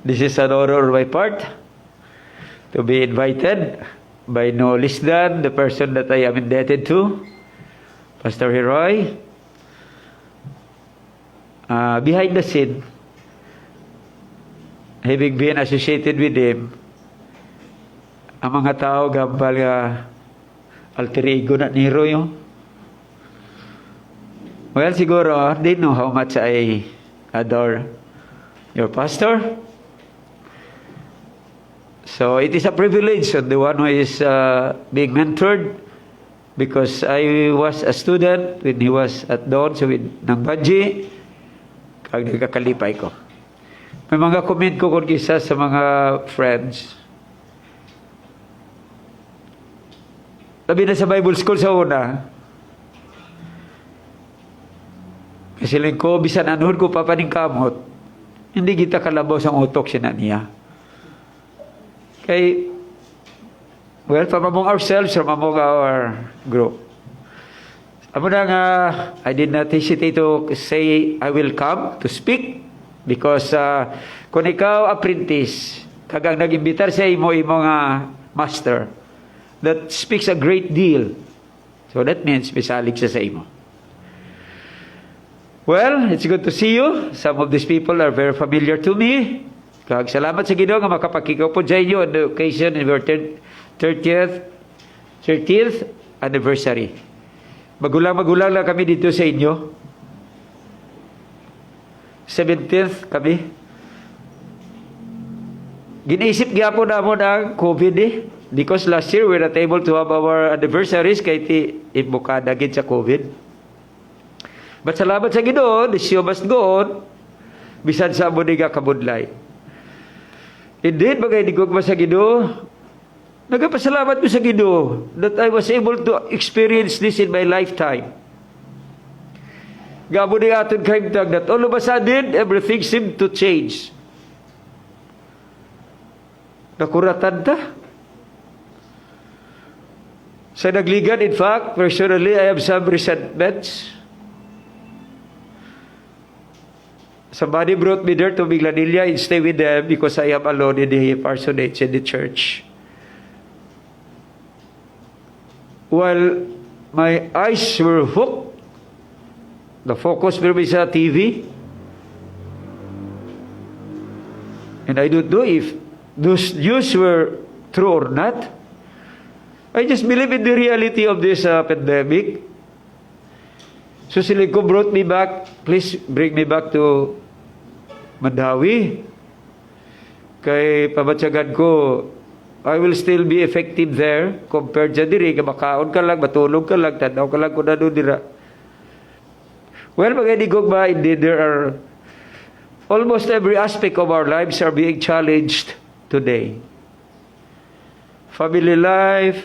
This is an honor on my part to be invited by no less than the person that I am indebted to, Pastor Heroy. Behind the scene, having been associated with him, ang mga tao gambal nga alter ego na ni Roy. Well, siguro, they know how much I adore your pastor. So it is a privilege on the one who is being mentored, because I was a student when he was at Dawn, so with ng Badji, kag nagkakalipay ko. May mga comment ko kung isa sa mga friends. Labi na sa Bible School sa una, kasi lang ko, bisan anuhod ko papaning kamot, hindi kita kalabaw sa utok siya na niya. Kay, well, from among ourselves, from among our group. Amo na nga, I did not hesitate to say I will come to speak, because kung ikaw apprentice, kagang nag-imbitar sa imo nga master, that speaks a great deal. So that means misalig siya sa imo. Well, it's good to see you. Some of these people are very familiar to me. Kag salamat sa Ginoo nga makapakikaw po sa inyo on the occasion of your 30th anniversary. Magulang lang kami dito sa inyo. 17th kami. Ginaisip gyapon namon ang COVID because last year we were not able to have our anniversaries kay ibukada gid sa COVID. But salamat sa Ginoo, the show must go on. Bisan sa bodega kabudlay. Indeed, bagay di ko sa Ginoo, nagapasalamat ko sa Ginoo that I was able to experience this in my lifetime. Gabo ni aton kaimtag that all of a sudden, everything seemed to change. Nakuratan ta. Sa nagligan, in fact, personally, I have some resentments. Somebody brought me there to Miglanilla and stay with them because I am alone in the parsonage in the church. While my eyes were hooked, the focus will be sa TV, and I don't know if those news were true or not. I just believe in the reality of this pandemic. So sila ko brought me back, please bring me back to Mandawi. Kay pabatsagan ko, I will still be effective there compared sa diri, makaon ka lang, matulog ka lang, tanaw ka lang kung ano dira. Well, mga inigog ba, indeed, there are almost every aspect of our lives are being challenged today. Family life,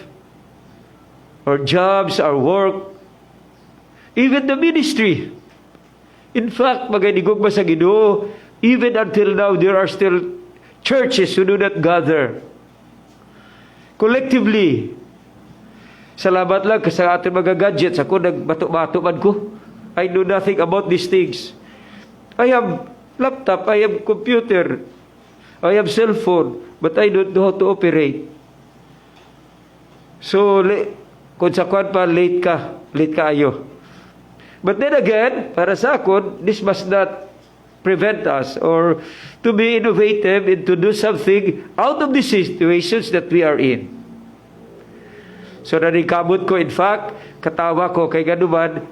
our jobs, our work, even the ministry. In fact, mga inigog ba sa Ginoo, even until now, there are still churches who do not gather collectively. Salamat lang sa ating mga gadgets. Ako, nagbato-bato man ko. I know nothing about these things. I have laptop, I have computer, I have cell phone, but I don't know how to operate. So, kung sa kwan pa, late ka ayo. But then again, para sa akon, this must not prevent us or to be innovative and to do something out of the situations that we are in. So nanikabot ko, in fact, katawa ko kay ganuman,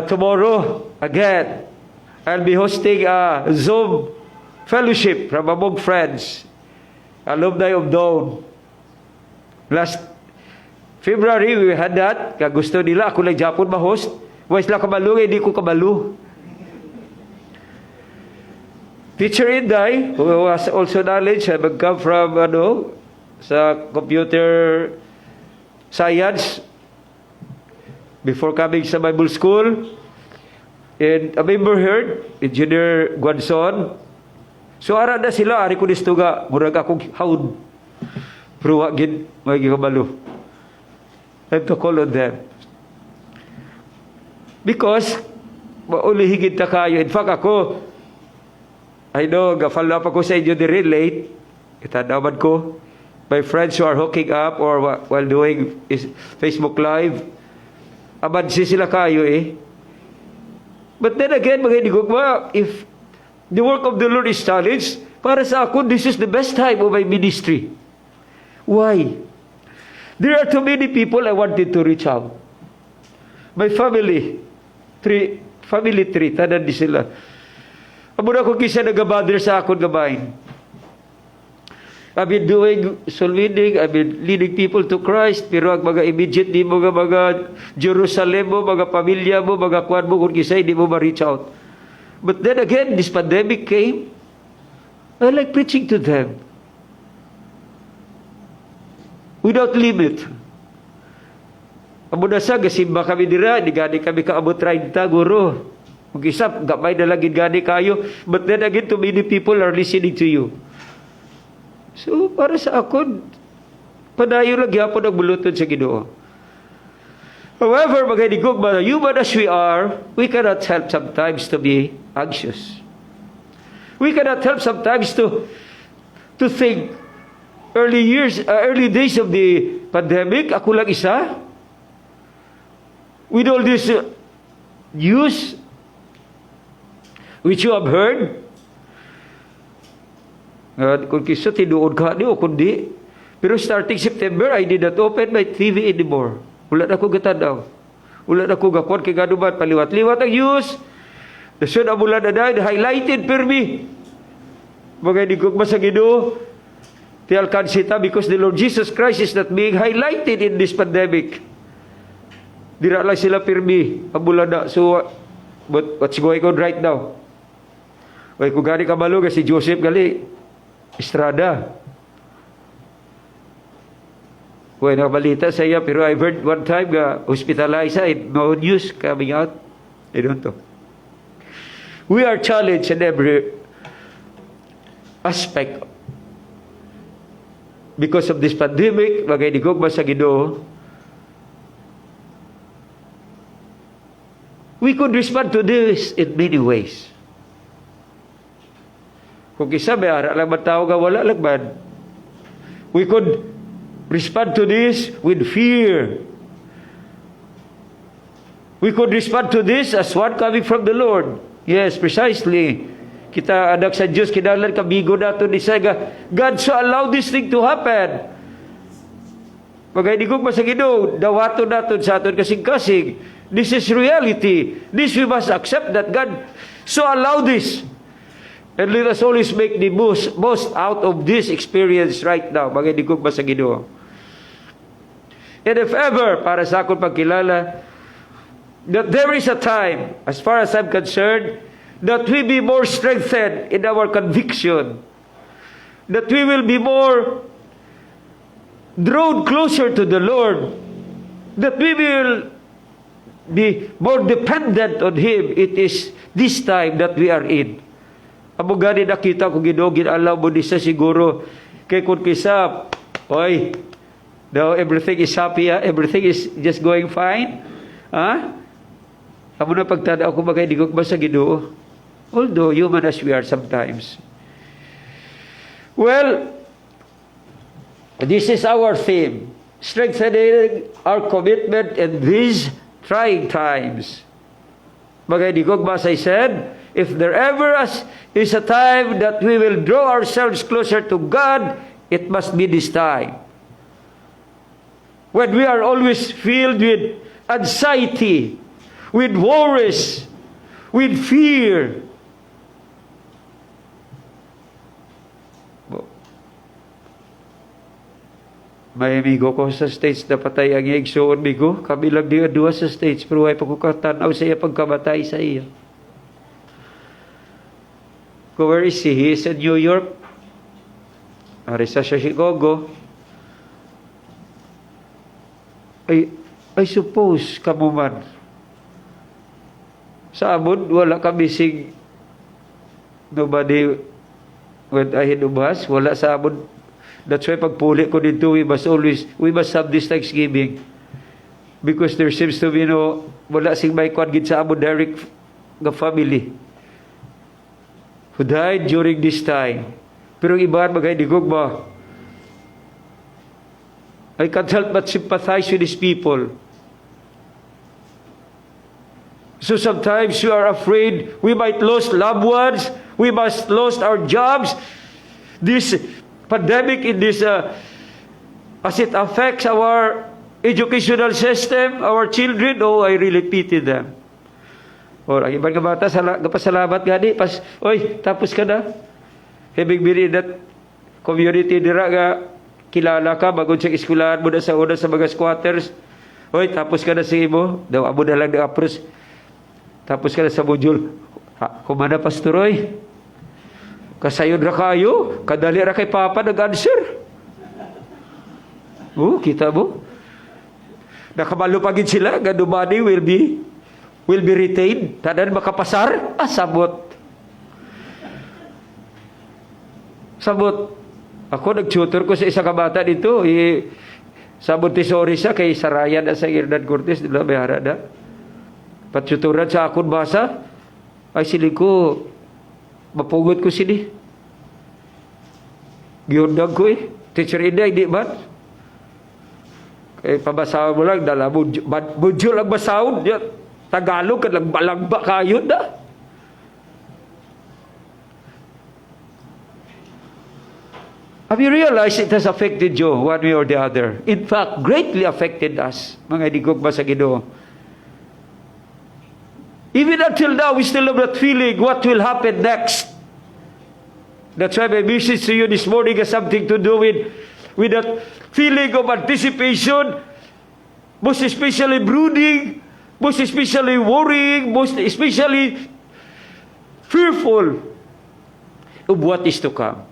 tomorrow, again, I'll be hosting a Zoom fellowship from among friends, alumni of Dawn. Last February, we had that. Kagusto nila, ako lang Japon ma-host. Wais lang kabalo, hindi ko kabalo. Teacher Inday, who was also knowledge, I mag-come from, sa computer science, before coming sa Bible School. And a member heard, Engineer Guanson. So, ara na sila, ari ko nistuga, murag akong haud. Pero wagin, magigabalo. I have to call on them. Because, maulihigit na kayo. In fact, ako, I know, follow up ako sa inyo relate. Itanaman ko. My friends who are hooking up or while doing Facebook Live. Amansi sila kayo eh. But then again, mga inigugma, if the work of the Lord is challenged, para sa ako, this is the best time of my ministry. Why? There are too many people I wanted to reach out. My family, family tree, tanan di sila. Amo na ko kisa nag-bother sa akon gabahin. I've been doing soul winning, I've been leading people to Christ, pero ang mga immediate di mo, mga Jerusalem mo, mga pamilya mo, mga kwan mo, kung kisay, di mo ma-reach out. But then again, this pandemic came, I like preaching to them. Without limit. Amo na sa, gasimba kami dira, di gani kami kaabot 30, guro. Mag-isap, gamay na lang gani kayo. But then again, too many people are listening to you. So, para sa akon, padayo lang yapon ang bulutod sa Ginoo. However, mga inigugma, human as we are, we cannot help sometimes to be anxious. We cannot help sometimes to think, early days of the pandemic, ako lang isa, with all this news, which you have heard, kung kisa tinuod ka niyo, kundi. Pero starting September, I did not open my TV anymore. Wala na ko gatanaw. Wala na ko gakwan kay ganuman, paliwat-liwat ang news. The sun amulan na dahil, highlighted per me. Mga inigugma sa Ginoo, ti alkansita, because the Lord Jesus Christ is not being highlighted in this pandemic. Dira lang sila per me, amulan na. So, what's going on right now? Way kung gani kabalo si Joseph gali Estrada. Way nakabalita sa iya, pero I heard one time hospitalized no news coming out. I don't know. We are challenged in every aspect because of this pandemic. Bagay digugma sa Ginoo, we could respond to this in many ways. Kung isa may ara lang matao ka, wala lang man. We could respond to this with fear. We could respond to this as one coming from the Lord. Yes, precisely. Kita anak sa Diyos, kinahanglan kabigo nato ni Saga. God so allow this thing to happen. Bagay di ko sa Ginoo, dawato naton sa aton kasing-kasing. This is reality. This we must accept that God so allow this. And let us always make the most out of this experience right now. Bagay di ko sa Ginoo. And if ever, para sa akong pagkilala, that there is a time, as far as I'm concerned, that we be more strengthened in our conviction, that we will be more drawn closer to the Lord, that we will be more dependent on Him. It is this time that we are in. Amo gani nakita ko Ginoo, ginalaw mo di sa siguro kay kun kisa, oy, now everything is happy, everything is just going fine. Amo na pagtanaw ko bagay di ko sa Ginoo. Although human as we are sometimes. Well, this is our theme, strengthening our commitment in these trying times. Bagay di ko as I said, if there ever is a time that we will draw ourselves closer to God, it must be this time. When we are always filled with anxiety, with worries, with fear. May amigo ko sa States na patay ang igsoon migo. Kami lang di dua sa States, pero ay pagkukatanaw sa iya pagkamatay sa iya. Where is he? He is in New York. Ari sa Chicago. I suppose kamo man. Sa amon, wala kami sing nobody went ahead of us. Wala sa amon. That's why pagpuli ko dito, we must have this Thanksgiving. Because there seems to be wala sing may kwan gid sa amon direct nga family. who died during this time. Pero iba bagay digog ba? I can't help but sympathize with these people. So sometimes we are afraid we might lose loved ones, we must lose our jobs. This pandemic in this, as it affects our educational system, our children, oh, I really pity them. Or ang ibang bata, napasalamat gani, oy, tapos ka na. Having been in that community dira nga, kilala ka, bagod sa eskwelahan mo na sa una sa mga squatters. Oy, tapos ka na sa imo. Daw, amo na lang na apros. Tapos ka na sa module. Kumana, pastoroy. Kasayon ra kayo. Kadali ra kay Papa nag-answer. Kita mo? Nakamalo pagin sila. Gano money will be retained. Tanan makapasar. Sabot. Sabot. Ako nag-tutor ko sa isa kabata dito. Sa Montessori siya kay Sarayan na sa Hernan Cortes. Diba, may hara na. Patuturan sa akong basa. Ay siling ko, mapugot ko sini. Giyundag ko Teacher Inday, di ba? Pabasahan mo lang, dala budyo lang basahon. Tagalog ka lang, balagba kayo na. Have you realized it has affected you one way or the other? In fact, greatly affected us, mga digog ba sa Ginoo? Even until now, we still have that feeling what will happen next. That's why my message to you this morning has something to do with that feeling of anticipation, most especially brooding, most especially worrying, most especially fearful of what is to come.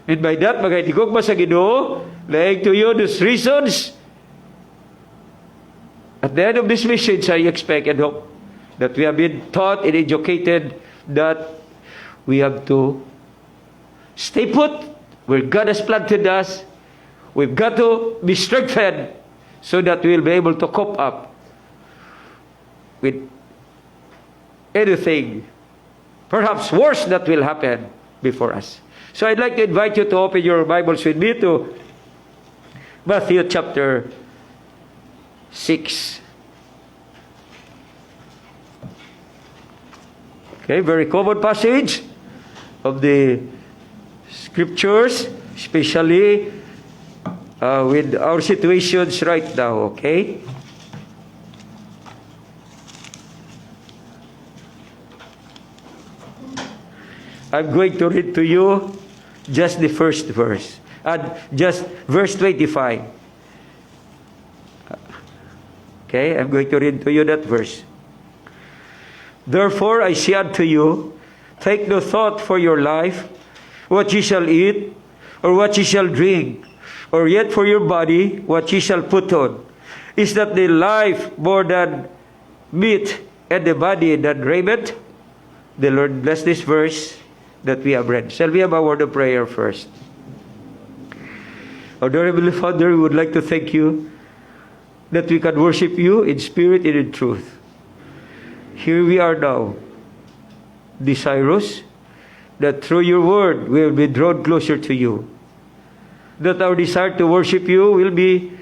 And by that, magaitigog ba sa Ginoo, laying to you those reasons. At the end of this message, I expect and hope that we have been taught and educated that we have to stay put where God has planted us. We've got to be strengthened so that we'll be able to cope up with anything, perhaps worse, that will happen before us. So I'd like to invite you to open your Bibles with me to Matthew chapter 6. Okay, very common passage of the scriptures, especially with our situations right now, okay? I'm going to read to you just the first verse, and just verse 25. Okay, I'm going to read to you that verse. Therefore I say unto you, take no thought for your life, what ye shall eat, or what ye shall drink, or yet for your body, what ye shall put on. Is not the life more than meat, and the body than raiment? The Lord bless this verse that we have read. Shall we have a word of prayer first? Our dear Heavenly Father, we would like to thank you that we can worship you in spirit and in truth. Here we are now, desirous that through your word we will be drawn closer to you. That our desire to worship you will be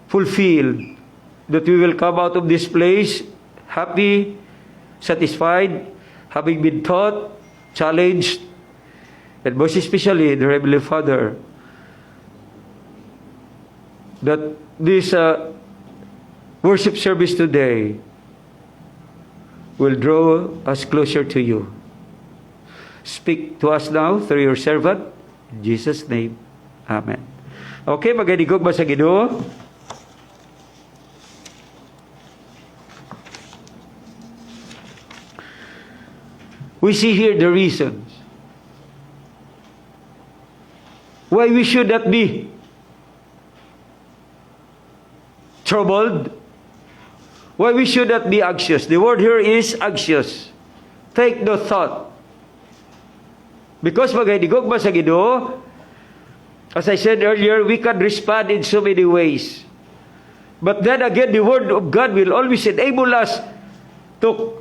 fulfilled. That we will come out of this place happy, satisfied, having been taught, challenged, and most especially, the Heavenly Father, that this worship service today will draw us closer to you. Speak to us now through your servant. In Jesus' name, Amen. Okay, magadigog ba sa Ginoo? We see here the reasons why we should not be troubled, why we should not be anxious. The word here is anxious. Take no thought. Because magadigog ba sa Ginoo, as I said earlier, we can respond in so many ways. But then again, the Word of God will always enable us to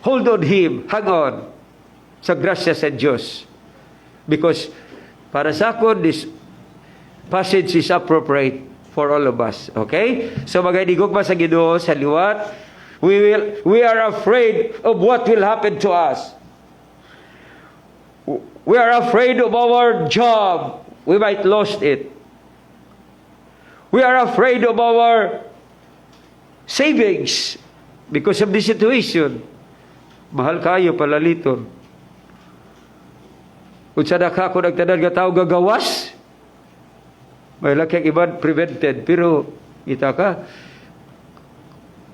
hold on Him, hang on sa grasya sa Diyos. Because para sa akin, this passage is appropriate for all of us. Okay? So magaydigog ba sa Ginoo sa liwat? We are afraid of what will happen to us. We are afraid of our job. We might lost it. We are afraid of our savings because of the situation. Mahal kayo palaliton. Kung sa daka ko nagtanan nga tao gagawas, may laking iban prevented. Pero, kita ka,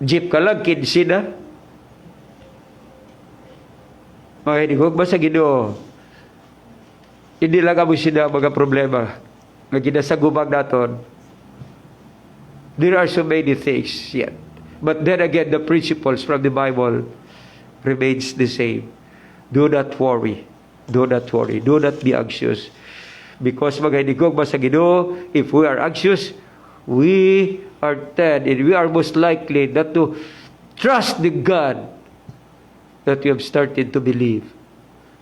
jeep ka lang, kinsi na. Makinig ba sa Ginoo? Hindi lang mo sila mga problema nga ginasagubag naton. There are so many things yet. But then again, the principles from the Bible remains the same. Do not worry. Do not worry. Do not be anxious. Because magaydigog ba sa Ginoo, if we are anxious, we are dead, and we are most likely not to trust the God that we have started to believe.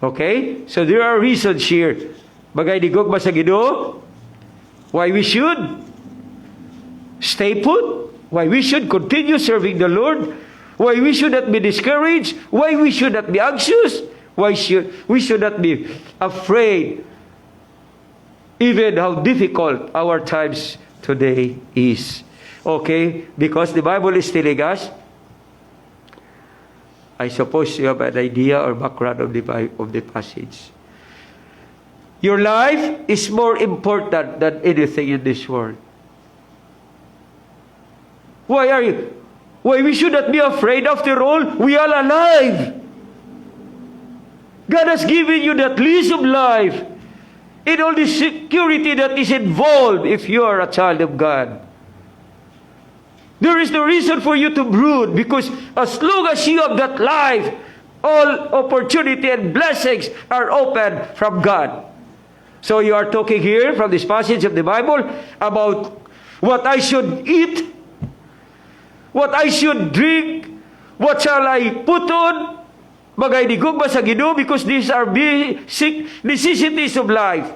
Okay? So there are reasons here. Magaydigog ba sa Ginoo? Why we should stay put? Why we should continue serving the Lord? Why we should not be discouraged? Why we should not be anxious? Why should we should not be afraid? Even how difficult our times today is. Okay? Because the Bible is telling us, I suppose you have an idea or background of the passage. Your life is more important than anything in this world. Why we should not be afraid? After all, we are alive. God has given you that lease of life and all the security that is involved if you are a child of God. There is no reason for you to brood, because as long as you have that life, all opportunity and blessings are open from God. So you are talking here from this passage of the Bible about what I should eat, what I should drink, what shall I put on. Magaydigog ba sa Ginoo, because these are basic necessities of life.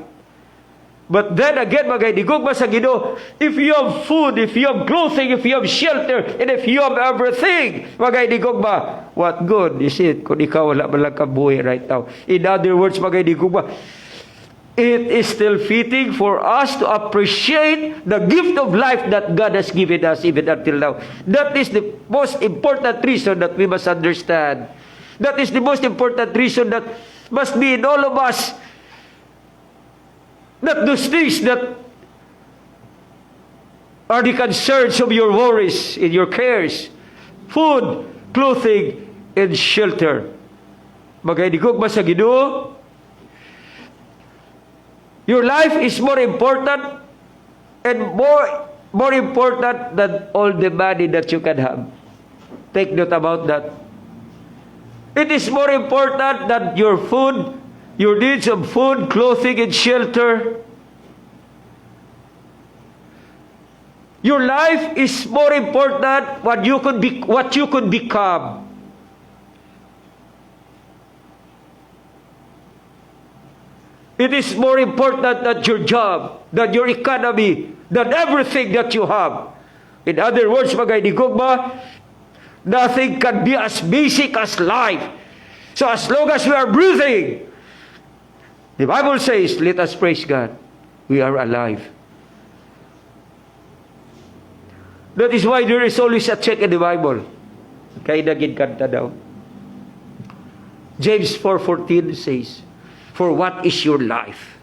But then again, magaydigog ba sa Ginoo, if you have food, if you have clothing, if you have shelter, and if you have everything, magaydigog ba, what good is it kung ikaw wala man lang kabuhi right now? In other words, magaydigog ba, it is still fitting for us to appreciate the gift of life that God has given us even until now. That is the most important reason that we must understand. That is the most important reason that must be in all of us. Not those things that are the concerns of your worries and your cares. Food, clothing, and shelter. Magaydigog ba sa Ginoo? Your life is more important and more important than all the money that you can have. Take note about that. It is more important than your food, your needs of food, clothing, and shelter. Your life is more important what you could become. It is more important than your job, than your economy, than everything that you have. In other words, magaydigog ba, nothing can be as basic as life. So as long as we are breathing, the Bible says, let us praise God. We are alive. That is why there is always a check in the Bible. Kaya naging kanta daw. James 4:14 says, for what is your life?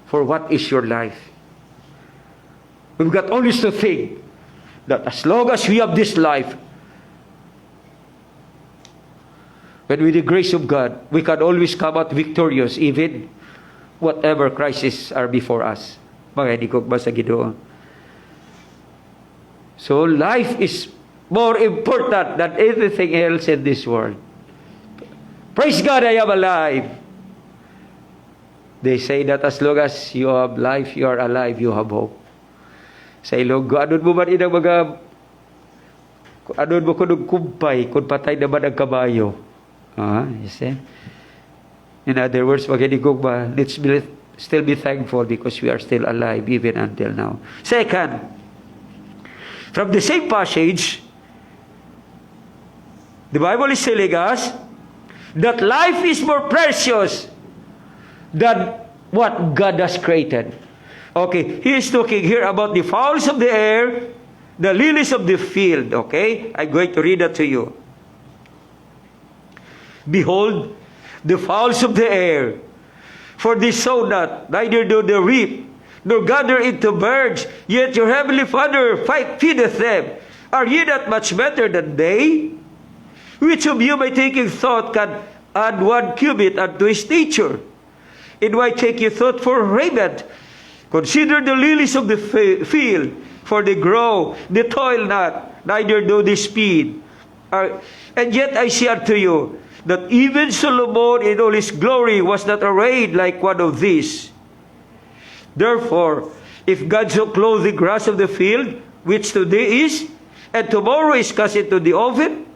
For what is your life? We've got always to think that as long as we have this life, but with the grace of God, we can always come out victorious even whatever crises are before us. Magaydigog ba sa Ginoo? So life is more important than anything else in this world. Praise God, I am alive. They say that as long as you have life, you are alive, you have hope. Sa Ilonggo, anong mo man inang mga Adun mo kunog kumpay, kung patay naman ang kabayo. You see? In other words, maghinigugma, still be thankful because we are still alive even until now. Second, from the same passage, the Bible is telling us that life is more precious than what God has created. Okay, he is talking here about the fowls of the air, the lilies of the field. Okay, I'm going to read that to you. Behold, the fowls of the air, for they sow not, neither do they reap, nor gather into birds, yet your heavenly Father feedeth them. Are ye not much better than they? Which of you by taking thought can add 1 cubit unto his stature? And why take ye thought for raiment? Consider the lilies of the field, for they grow, they toil not, neither do they speed. And yet I say unto you, that even Solomon in all his glory was not arrayed like one of these. Therefore, if God so clothe the grass of the field, which today is, and tomorrow is cast into the oven,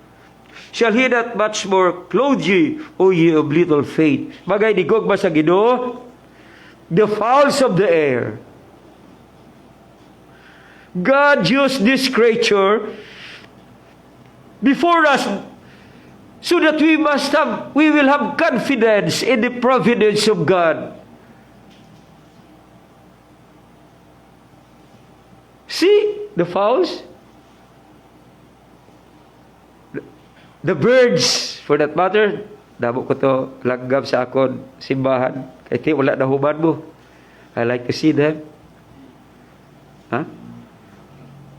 shall he not much more clothe ye, O ye of little faith? Magay digog ba sa Ginoo? The fowls of the air. God used this creature before us so that we will have confidence in the providence of God. See the fowls, the birds, for that matter. Damo ko to langgam sa akon simbahan. Kaya wala na human mo. I like to see them.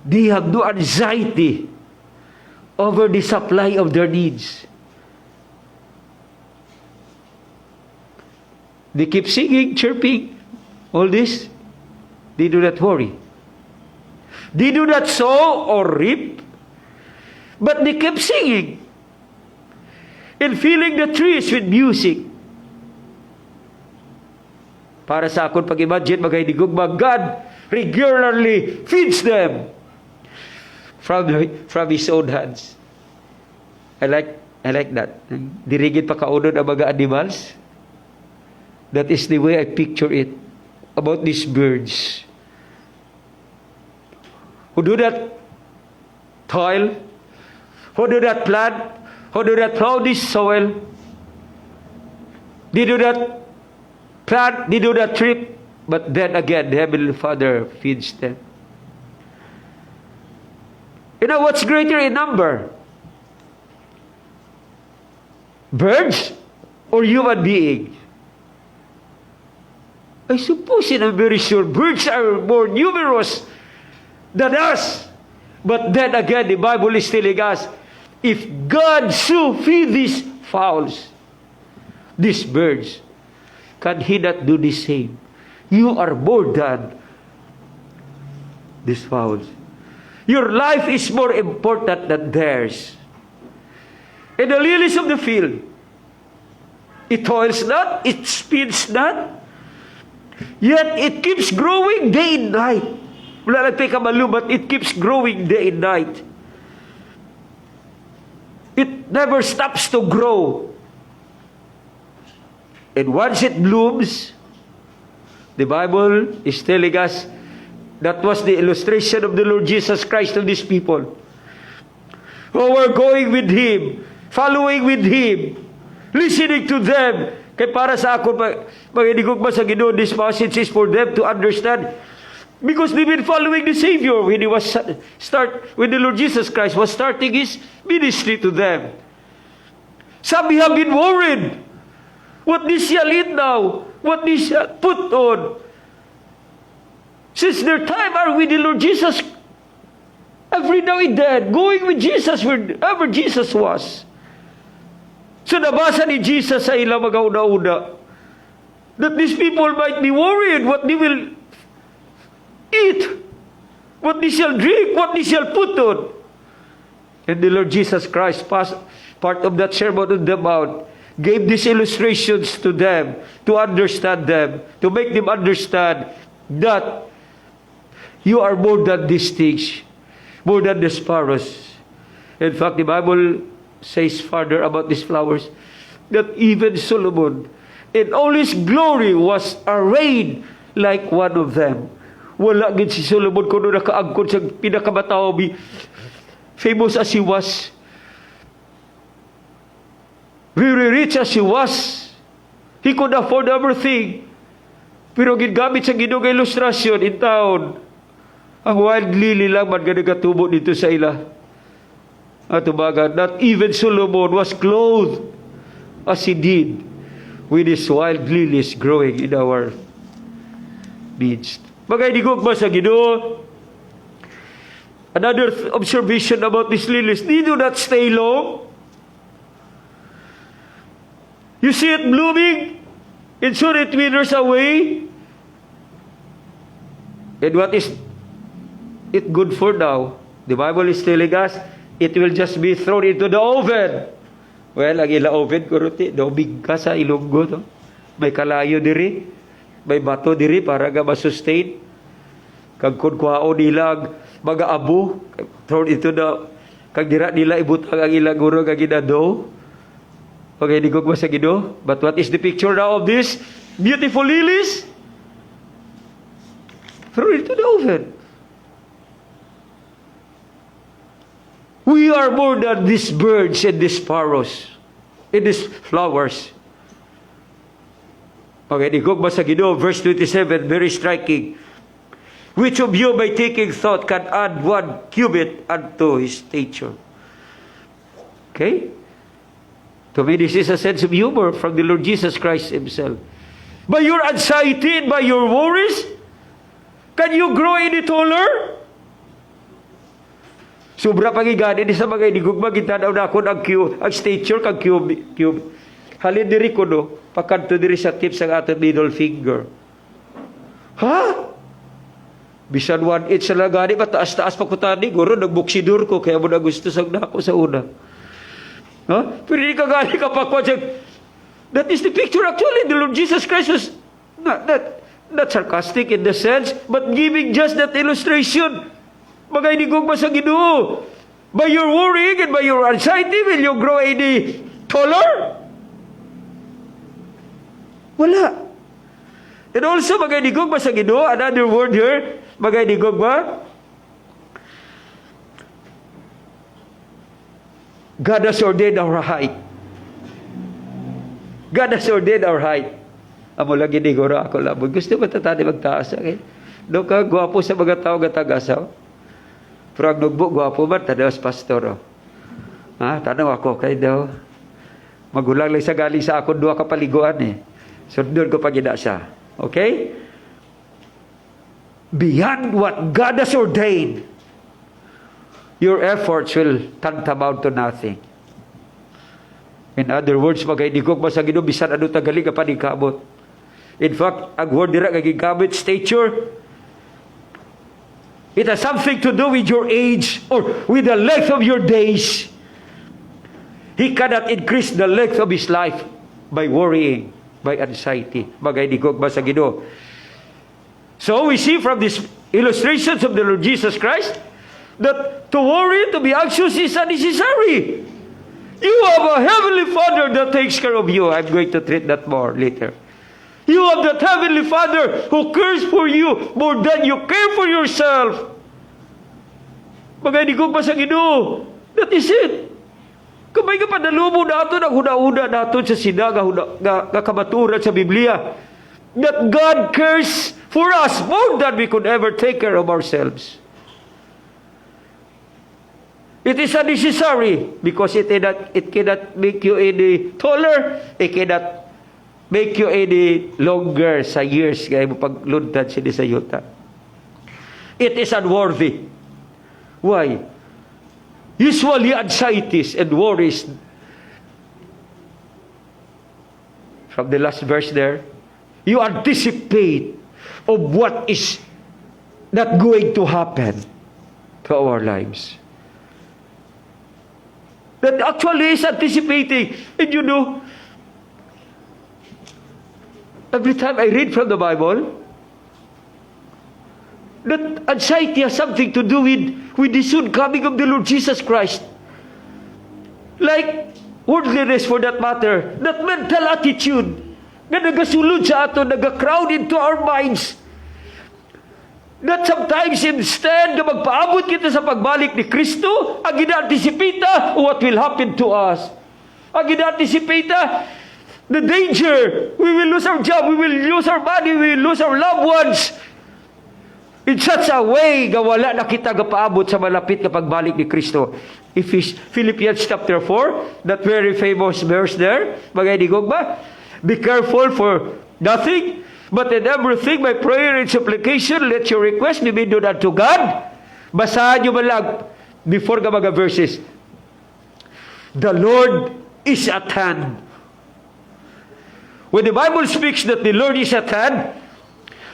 They have no anxiety over the supply of their needs. They keep singing, chirping, all this. They do not worry. They do not sow or reap, but they keep singing and filling the trees with music. Para sa akon pag-imagine, magaydigugma, God regularly feeds them from His own hands. I like that. Dirigid pa kaunod ang mga animals. That is the way I picture it about these birds who do not toil, who do not plant, who do not plow this soil. They do not plant, they do not reap, but then again, the Heavenly Father feeds them. You know what's greater in number? Birds or human beings? I suppose, and I'm very sure, birds are more numerous than us. But then again, the Bible is telling us, if God so feed these fowls, these birds, can He not do the same? You are more than these fowls. Your life is more important than theirs. And the lilies of the field, it toils not, it speeds not, yet it keeps growing day and night. Wala lang tayo kamalu, but it keeps growing day and night. It never stops to grow. And once it blooms, the Bible is telling us that was the illustration of the Lord Jesus Christ to these people who were going with Him, following with Him, listening to them. Kaya para sa ako, magidigog ba sa Ginoo, this passage is for them to understand, because they've been following the Savior when when the Lord Jesus Christ was starting His ministry to them. Some have been worried. What they shall eat now? What they shall put on? Since their time are with the Lord Jesus, every now and then, going with Jesus wherever Jesus was. So nabasa ni Jesus sa ilang mga una-una that these people might be worried what they will eat, what they shall drink, what they shall put on. And the Lord Jesus Christ, part of that Sermon on the Mount, gave these illustrations to them, to understand them, to make them understand that you are more than these things, more than the sparrows. In fact, the Bible says further about these flowers that even Solomon in all his glory was arrayed like one of them. Wala gid si Solomon kuno nakaangkon sa pinakamataw, famous as he was, very rich as he was, he could afford everything. Pero gingamit sa Ginoo nga ilustrasyon in town, ang wild lily lang man nga nagatubo dito sa ila. At umaga, not even Solomon was clothed as he did with his wild lilies growing in our midst. Bagay di ba sa Ginoo? Another observation about these lilies, they do not stay long. You see it blooming, and soon it withers away. And what is it good for now? The Bible is telling us, it will just be thrown into the oven. Well, ang ila oven, kuruti, daubig ka sa Ilonggo. No? May kalayo diri, may bato diri para nga masustain. Kag kunkwao nila mga abo, thrown into the, kag dira nila ibutang ang ilang guro kag ginado. Okay, di ko sa Ginoo. But what is the picture now of this beautiful lilies? Throw it to the oven. We are more than these birds and these sparrows and these flowers. Okay, di ko sa Ginoo, verse 27, very striking. Which of you by taking thought can add 1 cubit unto his stature? Okay? To me, this is a sense of humor from the Lord Jesus Christ Himself. By your anxiety and by your worries, can you grow any taller? Sobra pagigani di sa mga inigugma, gitanaw na ako ang stature kang cube. Halin diri ko no, pakanto diri sa tips ng ating middle finger. Ha? Bisan 1/8 sa lagani, mataas-taas pa ko tani, guro, nagbuksidor ko, kaya mo na gusto sa ako sa una. Huh? Pero hindi ka gani kapakwa siya. That is the picture actually. The Lord Jesus Christ was not sarcastic in the sense, but giving just that illustration. Bagay ni gugma sa Ginoo. By your worrying and by your anxiety, will you grow any taller? Wala. And also, bagay ni gugma sa Ginoo, another word here, bagay ni gugma, God has ordained our height. God has ordained our height. Amo lagi ni guro ako labog. Gusto ba tatani magtaas? Okay? Doon ka, gwapo sa mga tao gatagasaw. Pero ang nugbo, gwapo ba? Tadawas pastor. Oh. Ha? Tanaw ako, kay daw. Magulang lang sa galing sa akon, 2 kapaliguan eh. So doon ko pagina siya. Okay? Beyond what God has ordained, your efforts will tantamount to nothing. In other words, magkaidigog ba sa Ginoo, bisan ano tagali ka pa ni kabot. In fact, ang word dira kay gigamit, stature, it has something to do with your age or with the length of your days. He cannot increase the length of his life by worrying, by anxiety. Magkaidigog ba sa Ginoo? So we see from these illustrations of the Lord Jesus Christ that to worry, to be anxious is unnecessary. You have a heavenly Father that takes care of you. I'm going to treat that more later. You have that heavenly Father who cares for you more than you care for yourself. Bagay di ko pa sa Ginoo. That is it. Kamay ka panalubo nato ng huda-huda nato sa sinaga kamaturan sa Biblia. That God cares for us more than we could ever take care of ourselves. It is unnecessary because it cannot make you any taller. It cannot make you any longer sa years kaya mo pagluntan sila sa yuta. It is unworthy. Why? Usually anxieties and worries, from the last verse there, you anticipate of what is not going to happen to our lives. That actually is anticipating. And you know, every time I read from the Bible, that anxiety has something to do with the soon coming of the Lord Jesus Christ. Like worldliness for that matter, that mental attitude na nagasulod sa ato, naga-crowd into our minds. That sometimes instead na magpaabot kita sa pagbalik ni Kristo, ang gina-anticipita what will happen to us. Ang gina-anticipita the danger. We will lose our job, we will lose our money, we will lose our loved ones. In such a way, nga wala na kita gapaabot sa malapit na pagbalik ni Kristo. Philippians chapter 4, that very famous verse there, mga idigog ba? Be careful for nothing, but in everything, by prayer and supplication, let your request be made known unto God. Basahan nyo lang before ka mga verses. The Lord is at hand. When the Bible speaks that the Lord is at hand,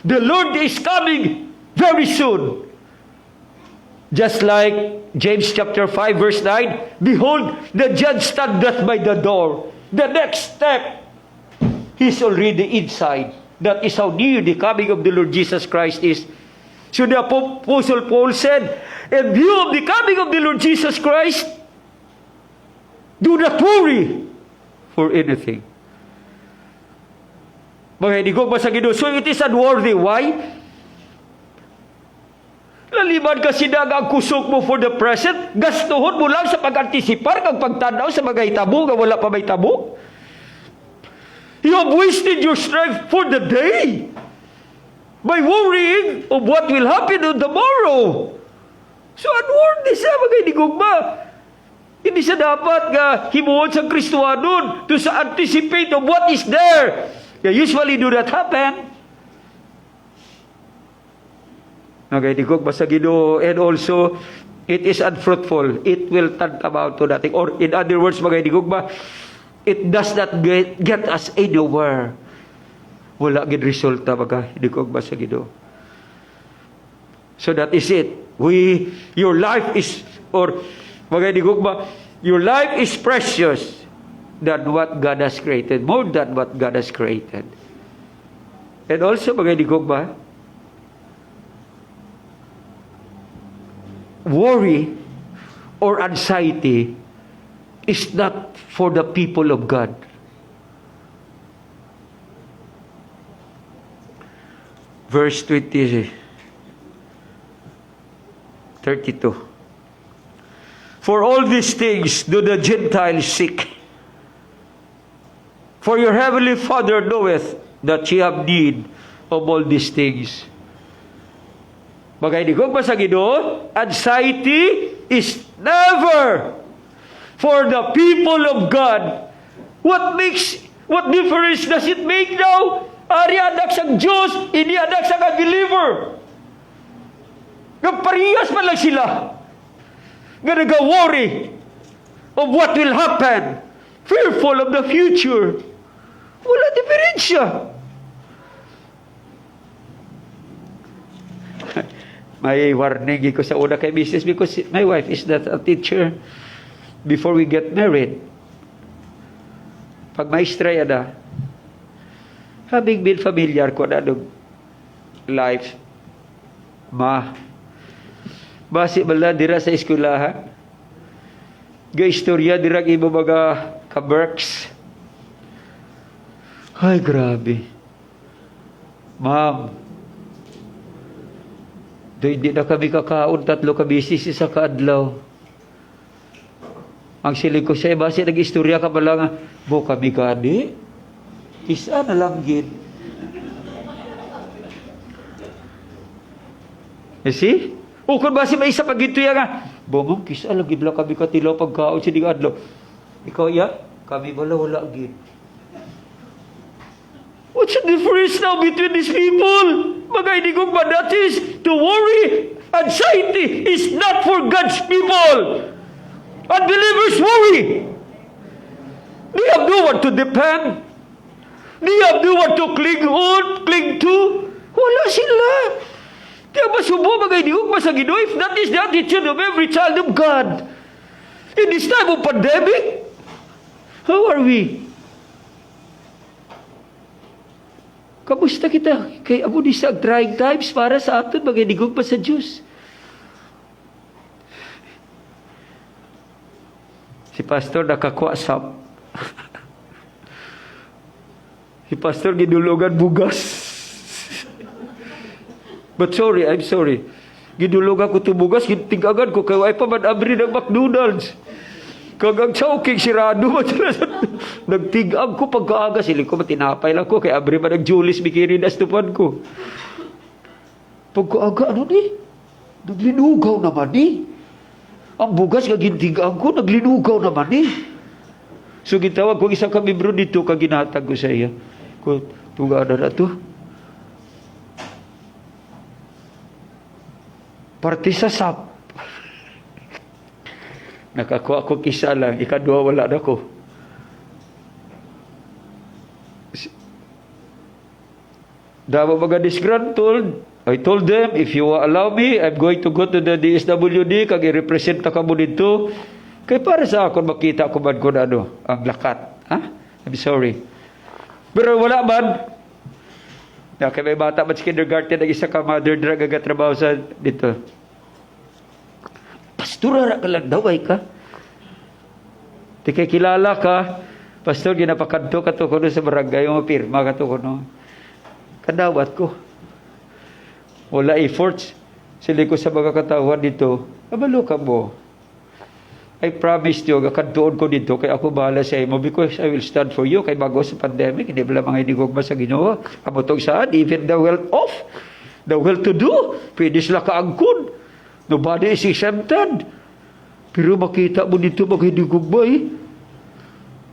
the Lord is coming very soon. Just like James chapter 5 verse 9, behold, the judge standeth by the door. The next step, he's already inside. That is how near the coming of the Lord Jesus Christ is. So the Apostle Paul said, in view of the coming of the Lord Jesus Christ, do not worry for anything. Mga hindi ko ba sa Ginoo? So it is unworthy. Why? Laliban kasi na ang kusok mo for the present, gastuhon mo lang sa pag-antisipar kang pagtanaw sa mga hitabo nga wala pa may tabo. You have wasted your strength for the day by worrying of what will happen on tomorrow. So unworthy siya, mga inigugma. Hindi siya dapat nga himuon sa Kristuhanon to sa anticipate of what is there. Usually do that happen. Okay, digugma sa Ginoo, and also it is unfruitful. It will turn about to nothing. Or in other words, mga digugma, it does not get us anywhere. Wala gid resulta baga digugma sa Ginoo. So that is it. Your life is, or mga digugma, your life is precious than what God has created, more than what God has created. And also mga digugma, worry or anxiety is not for the people of God. Verse 32. For all these things do the Gentiles seek. For your heavenly Father knoweth that ye have need of all these things. Bagay di ko sa Ginoo, anxiety is never for the people of God. What difference does it make now? Ari anak sang Diyos, ini anak sang unbeliever. Nagparehas man lang sila. Nga nag-worry of what will happen. Fearful of the future. Wala diferensya. May warning ko sa una kay Mrs. because my wife is not a teacher before we get married. Pag maestra yan na, having been familiar ko na nung life, basi bala dira sa eskwelahan, ga-istorya dira iba mga ka-berks. Ay, grabe. Ma'am, hindi na kami kakaon, 3 kabisis sa kaadlaw. Ang siling ko siya, basi nag-istorya ka pala nga, bo kami kani, isa na lang gid. You see? O kung basi may isa pag ito yan nga, bo ma'am, kisa lang gid lang kami katilaw pagkaon sining adlaw. Ikaw ya, kami wala gid. What's the difference now between these people? Mga inigong that is to worry. Anxiety is not for God's people. Unbelievers worry. They have no one to depend. They have no one to cling to. Wala sila. Kaya masubo mga inigong sa Ginoo, if that is the attitude of every child of God. In this time of pandemic, how are we? Kamusta kita? Kay amo di sa trying times para sa aton magainigog pa sa Diyos. Si pastor nakakwasap. Si pastor gidulugan bugas. But sorry, I'm sorry. Gidulugan ko bugas, gintigagan ko, kaya ay pa man abri ng McDonald's. Kagang chowking sirado ba? Nagtigam ko pagkaaga, siling ko matinapay lang ko, kaya abri man ng Julis Bikini na stupan ko. Pagkaaga, ano ni? Naglinugaw naman ni. Ang bugas nga gintigaan ko, naglinugaw naman ni. So gitawag ko isang kamibro dito, kaginatag ko sa iya. Ko, tugada na to. Parti sa sap. Nakakuha ko kisa lang, ikadua wala na ko. Dawa mga disgruntled, I told them, if you allow me, I'm going to go to the DSWD, kag i-represent na ka mo dito. Kaya para sa ako makita ko man ko na ang lakat. Ha? I'm sorry. Pero wala man. Kaya may bata man sa kindergarten, ang isa ka mother drag agatrabaho sa dito. Pastor, ka lang daw ay ka. Di kay kilala ka. Pastor, ginapakanto ka to ko sa barangay, yung pirma ka to ko. Kadawat ko. Wala efforts. Sili ko sa mga katawan dito. Kabalo ka mo. I promise you, kakantuon ko dito, kaya ako bahala sa imo because I will stand for you. Kay bago sa pandemic, hindi ba mga inigugma sa Ginoo? Kamutong saan, even the well-off, the well-to-do, pwede sila kaangkon. Nobody is exempted. Pero makita mo dito, mga inigugma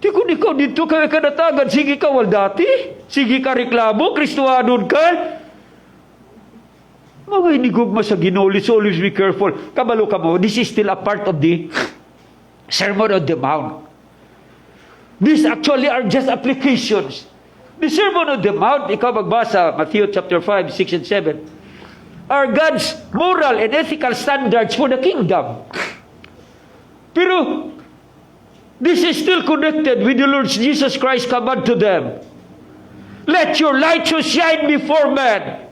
Di kung ikaw dito, kaya kanatagan, sige ka waldati, sige ka reklamo, Kristuhanon ka. Mga inigugma sa Ginoo, let's always be careful. Kabalo ka mo, this is still a part of the Sermon on the Mount. These actually are just applications. The Sermon on the Mount, ikaw magbasa, Matthew chapter 5, 6 and 7, are God's moral and ethical standards for the kingdom. Pero, this is still connected with the Lord Jesus Christ command to them. Let your light so shine before men,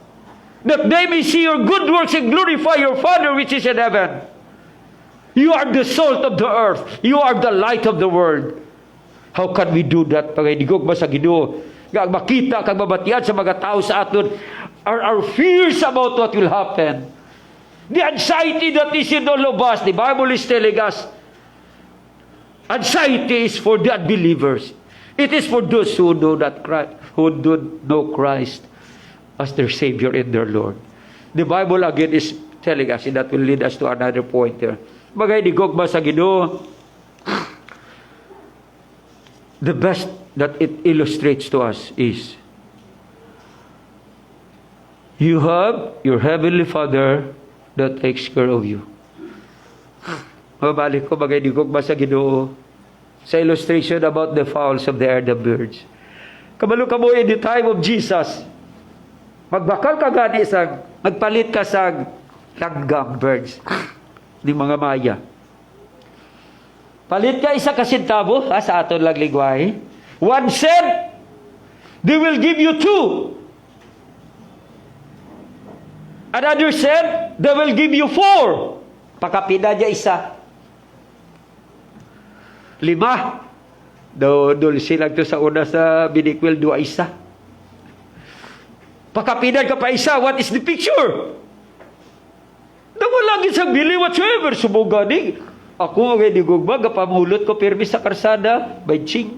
that they may see your good works and glorify your Father which is in heaven. You are the salt of the earth. You are the light of the world. How can we do that? Pagaidigog ba sa Ginoo? Kag makita, kag mabatian sa mga tao sa aton are our fears about what will happen. The anxiety that is in all of us. The Bible is telling us, anxiety is for the unbelievers. It is for those who do not Christ, who do know Christ as their Savior and their Lord. The Bible again is telling us, and that will lead us to another point here. Magaidigog ba sa Ginoo? The best that it illustrates to us is, you have your Heavenly Father that takes care of you. Mabalik ko, magaidigog ba sa Ginoo? Sa illustration about the fowls of the air, the birds. Kabalo ka mo in the time of Jesus, magbakal ka gani sa, magpalit ka sa langgam birds. Ni mga Maya. Palit ka isa kasintabo, sa aton lang ligwahe. 1 cent, they will give you 2. Another cent, they will give you 4. Pakapina niya isa. 5. Doon silang to sa una sa binikwil, 2 isa. Pakapinan ka pa isa, what is the picture? Wala isang bili whatsoever. Sumugani. Ako, magaidigugma, gapamulot ko permis sa karsada. By 5.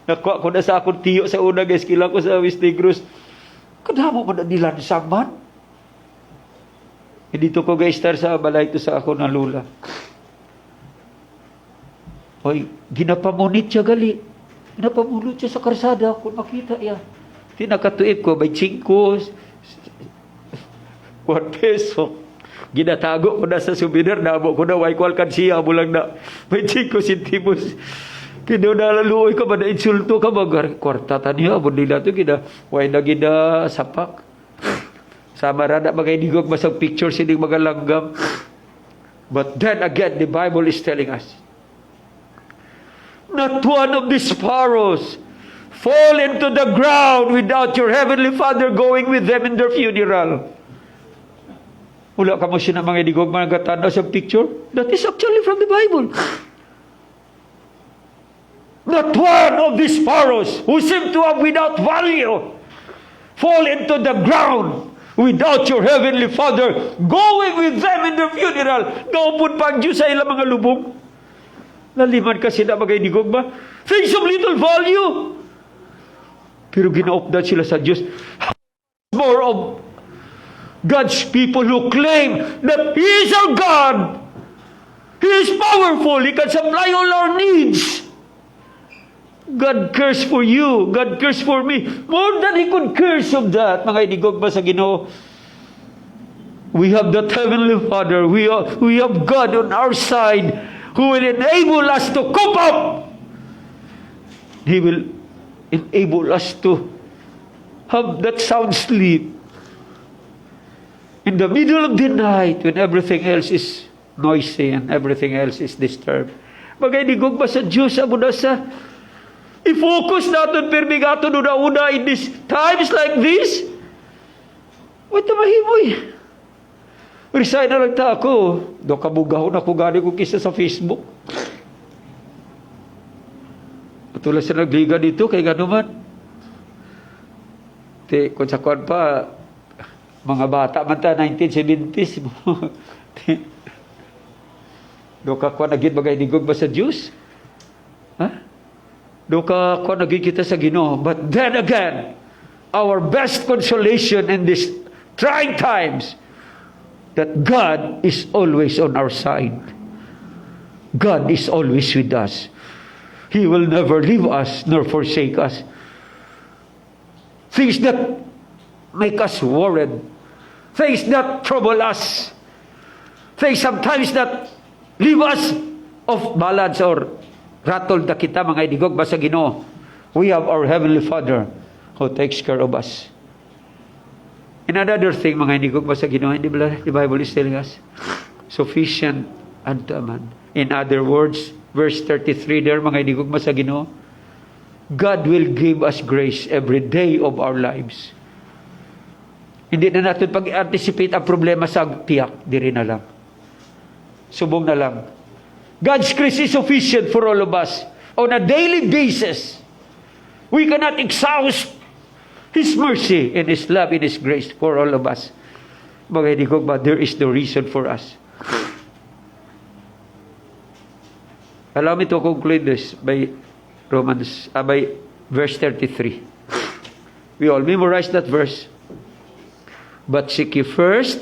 Nakuha ko na sa akong tiyo sa una, guys. Kila ko sa West Negros. Kadamo mo na nilansang man. Dito ko, guys, sa balay ito sa ako na lula. Hoy, ginapamunit siya gali. Ginapamulot siya sa karsada. Kung makita yan. Tinakatuip ko, by 5. 1 peso. Ginatago ko na sa souvenir, nabo ko na, waikwal kan siya mo lang na, may 5 centimos. Kinunalaluoy ka ba na insulto ka ba? Kwarta taniya, abon nila ito, way na sapak. Sama rada, magaidigog masang picture sining mga langgam. But then again, the Bible is telling us, not one of these sparrows fall into the ground without your Heavenly Father going with them in their funeral. Wala ka mo siya na mga idigog mga gatanda sa picture. That is actually from the Bible. not one of these pharaohs who seem to have without value fall into the ground without your heavenly Father going with them in their funeral. Naupod pa ang Diyos sa ilang mga lubong. Naliman kasi na magaydigog ba? Things of little value. Pero ginaopdan sila sa Diyos. More of God's people who claim that He is our God. He is powerful. He can supply all our needs. God cares for you. God cares for me. More than He could curse of that. Mga idigog ba sa Ginoo? We have that Heavenly Father. We have God on our side who will enable us to cope up. He will enable us to have that sound sleep in the middle of the night when everything else is noisy and everything else is disturbed. Mga idigog ba sa Diyos? Amo na sa i-focus natin permigato una in these times like this. Wait na mahimoy. Resign na lang ta ako. Do kabugahon ako gani ko kisa sa Facebook. Patulas sa nagliga dito kay ganuman. Kung sa kuwan pa, mga bata man ta, 1970s. Do ka kuwan naging bagay digog ba sa Diyos? Ha? Do ka kuwan naging kita sa Ginoo. But then again, our best consolation in these trying times, that God is always on our side. God is always with us. He will never leave us nor forsake us. Things that make us worried, things that trouble us, things sometimes that leave us off balance or rattle na kita mga idigog ba sa Ginoo. We have our Heavenly Father who takes care of us. And another thing mga idigog ba sa Ginoo, the Bible is telling us, sufficient unto a man. In other words, verse 33 there mga idigog ba sa Ginoo, God will give us grace every day of our lives. Hindi na natin pag-anticipate ang problema sa tiyak. Diri na lang. Subong na lang. God's grace is sufficient for all of us on a daily basis. We cannot exhaust His mercy and His love and His grace for all of us. Mga idigog ba, there is no reason for us. Allow me to conclude this by by verse 33. We all memorize that verse. But seek ye first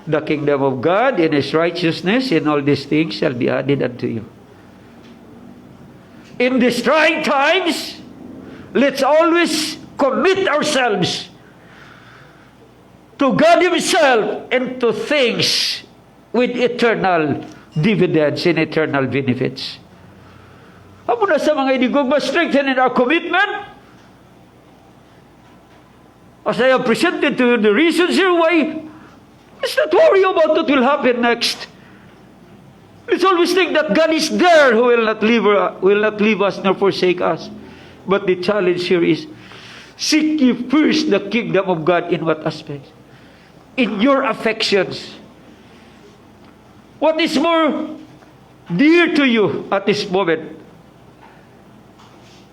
the kingdom of God and His righteousness, and all these things shall be added unto you. In these trying times, let's always commit ourselves to God Himself and to things with eternal dividends and eternal benefits. Amo na sa mga idigog, strengthen in our commitment. As I have presented to you the reasons here why, let's not worry about what will happen next. Let's always think that God is there who will not leave us nor forsake us. But the challenge here is, seek ye first the kingdom of God in what aspect? In your affections. What is more dear to you at this moment?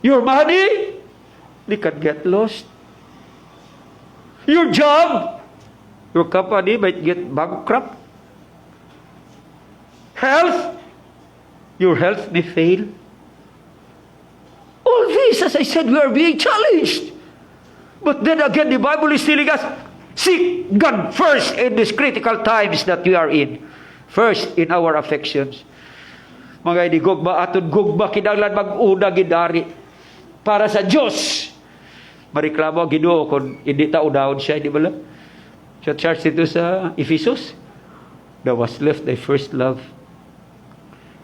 Your money? They can get lost. Your job? Your company might get bankrupt. Health? Your health may fail. All this, as I said, we are being challenged. But then again, the Bible is telling us, seek God first in these critical times that we are in. First, in our affections. Mga idigog ba, atod gugba, kinanglan mag-una gidari. Para sa Diyos. Mariklamo ang Ginoo kung hindi taon-daon siya, di ba lang? Sa church dito sa Ephesus, thou was left thy first love.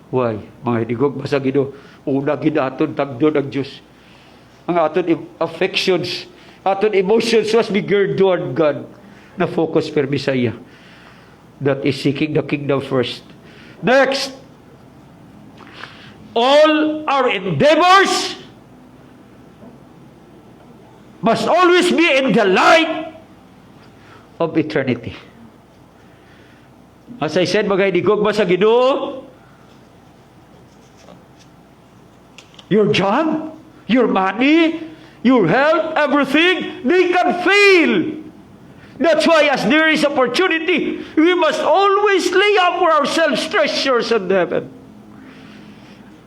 Why? Mga idigog ba sa Ginoo? Una ginaton, tagdon ang Diyos. Ang aton affections, aton emotions must be geared toward God. Na focus per Messiah. That is seeking the kingdom first. Next, all our endeavors must always be in the light of eternity. As I said, mga idigog ba sa Ginoo? your job, your money, your health, everything, they can fail. That's why as there is opportunity, we must always lay up for ourselves treasures in heaven.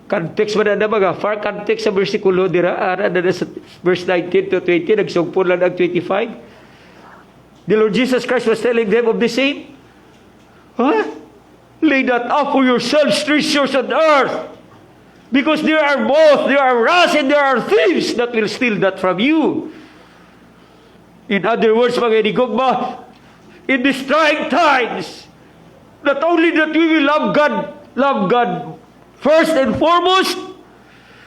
Context ba na mga? Far context sa versikulo dira, ara na sa verse 19 to 20, nagsugpon lang ang 25. The Lord Jesus Christ was telling them of the same. Lay not up for yourselves treasures on earth, because there are rats and there are thieves that will steal that from you. In other words, mga inigugma, in these trying times, not only that we will love God first and foremost,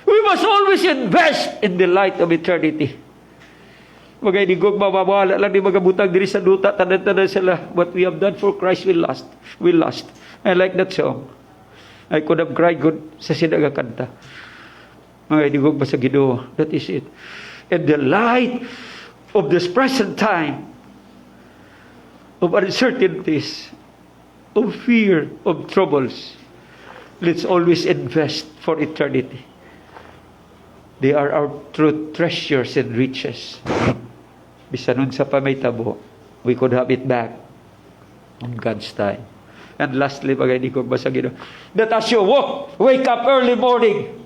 we must always invest in the light of eternity. Mga inigugma, mawala lang ni mga butang diri sa duta, tanan-tanan sila, what we have done for Christ will last. I like that song. I could have cried good sa sinagakanta. Mga inigugma sa Ginoo, that is it. And the light of this present time, of uncertainties, of fear, of troubles, let's always invest for eternity. They are our true treasures and riches. Bisanon sa pamaytabo, we could have it back on God's time. And lastly, bagay di ko basagin, that as you wake up early morning,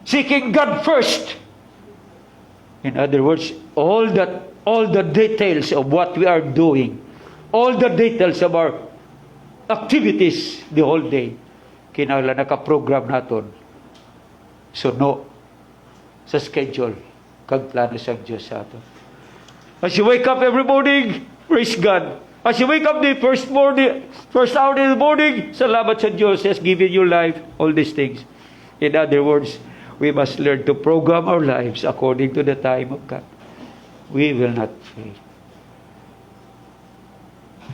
seeking God first. In other words, all the details of what we are doing, all the details of our activities the whole day, kinahanglan naka-program naton. So no, sa schedule, kag plano sa Diyos sa ato. As you wake up every morning, praise God. As you wake up the first hour in the morning, salamat sa Diyos has given you life, all these things. In other words, we must learn to program our lives according to the time of God. We will not fail.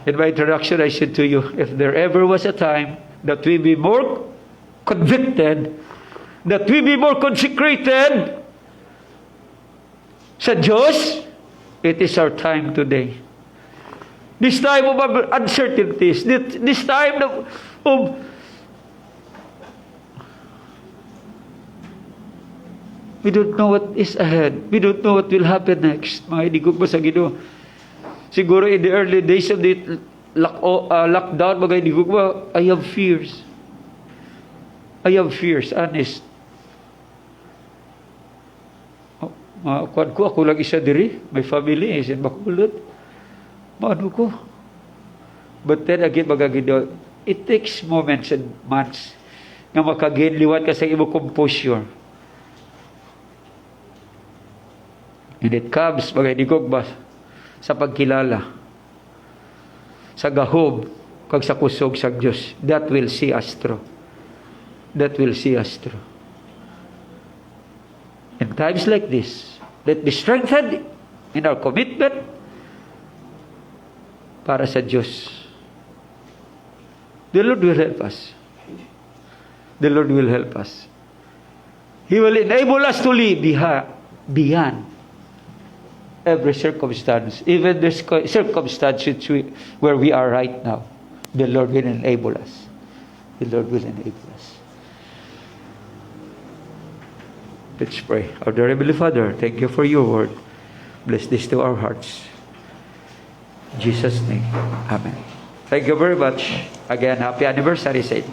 In my introduction, I said to you, if there ever was a time that we be more convicted, that we be more consecrated sa Diyos, it is our time today. This time of uncertainties, this time of we don't know what is ahead. We don't know what will happen next. Mga idigog ba sa Ginoo? Siguro in the early days of the lockdown, mga idigog ba, I have fears. Honest. Ako lang isa diri. My family is in Bacolod. Maano ko? But then again, mga Ginoo, it takes moments and months nga makaginliwat ka sa imong composure. And it comes, mga inigog ba, sa pagkilala, sa gahom, kag sa kusog sa Diyos. That will see us through. That will see us through. In times like this, let be strengthened in our commitment para sa Diyos. The Lord will help us. The Lord will help us. He will enable us to live beyond every circumstance, even the circumstances where we are right now. The Lord will enable us. The Lord will enable us. Let's pray. Our dear Heavenly Father, thank you for your word. Bless this to our hearts. In Jesus' name, amen. Thank you very much. Again, happy anniversary, Saint.